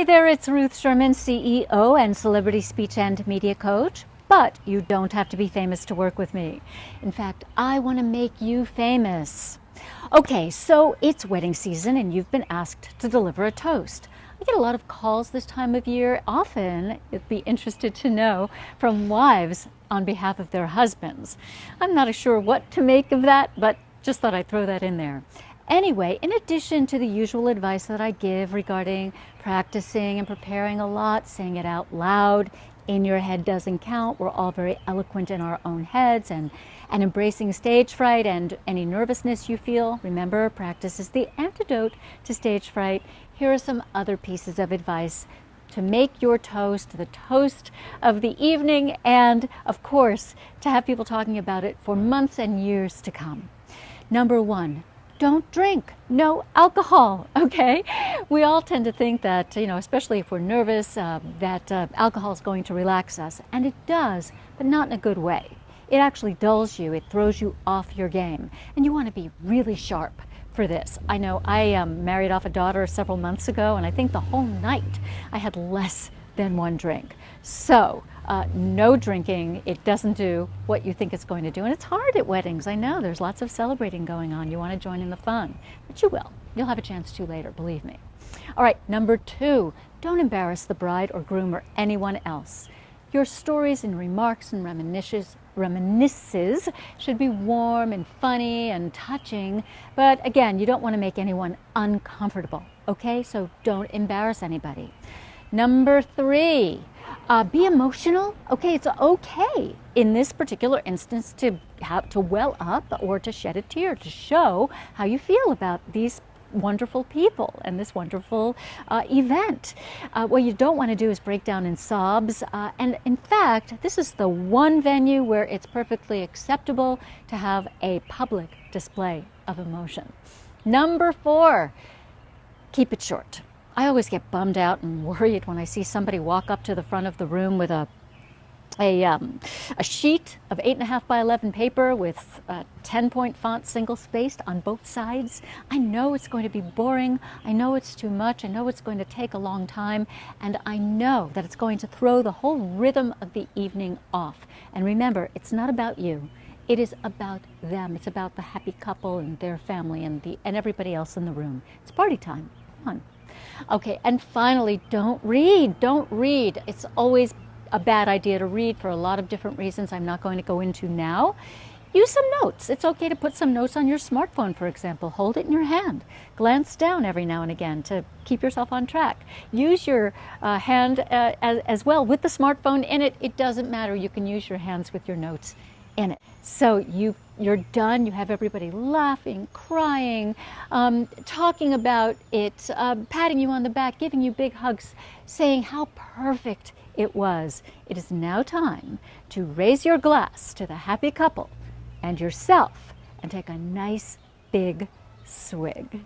there, it's Ruth Sherman, CEO and celebrity speech and media coach. But you don't have to be famous to work with me. In fact, I want to make you famous. Okay, so it's wedding season and you've been asked to deliver a toast. I get a lot of calls this time of year, often, you'd be interested to know, from wives on behalf of their husbands. I'm not sure what to make of that, but just thought I'd throw that in there. Anyway, in addition to the usual advice that I give regarding practicing and preparing a lot, saying it out loud, in your head doesn't count, we're all very eloquent in our own heads, and embracing stage fright and any nervousness you feel. Remember, practice is the antidote to stage fright. Here are some other pieces of advice to make your toast the toast of the evening, and of course, to have people talking about it for months and years to come. Number one, don't drink. No alcohol, okay? We all tend to think that, especially if we're nervous, that alcohol is going to relax us. And it does, but not in a good way. It actually dulls you. It throws you off your game. And you want to be really sharp for this. I know I married off a daughter several months ago, and I think the whole night I had less than one drink. So no drinking. It doesn't do what you think it's going to do. And it's hard at weddings. I know there's lots of celebrating going on. You want to join in the fun, but you will. You'll have a chance to later, believe me. All right, number two, don't embarrass the bride or groom or anyone else. Your stories and remarks and reminiscences should be warm and funny and touching, but again, you don't want to make anyone uncomfortable, okay? So don't embarrass anybody. Number three, be emotional. Okay, it's okay in this particular instance to well up or to shed a tear to show how you feel about these wonderful people and this wonderful event. What you don't want to do is break down in sobs. And in fact, this is the one venue where it's perfectly acceptable to have a public display of emotion. Number four, keep it short. I always get bummed out and worried when I see somebody walk up to the front of the room with a sheet of 8.5 by 11 paper with 10-point font single-spaced on both sides. I know it's going to be boring. I know it's too much. I know it's going to take a long time. And I know that it's going to throw the whole rhythm of the evening off. And remember, it's not about you. It is about them. It's about the happy couple and their family and everybody else in the room. It's party time. Come on. Okay, and finally, don't read. Don't read. It's always a bad idea to read for a lot of different reasons I'm not going to go into now. Use some notes. It's okay to put some notes on your smartphone, for example. Hold it in your hand. Glance down every now and again to keep yourself on track. Use your hand as well with the smartphone in it. It doesn't matter. You can use your hands with your notes in it. So you're done. You have everybody laughing, crying, talking about it, patting you on the back, giving you big hugs, saying how perfect it was. It is now time to raise your glass to the happy couple and yourself and take a nice big swig.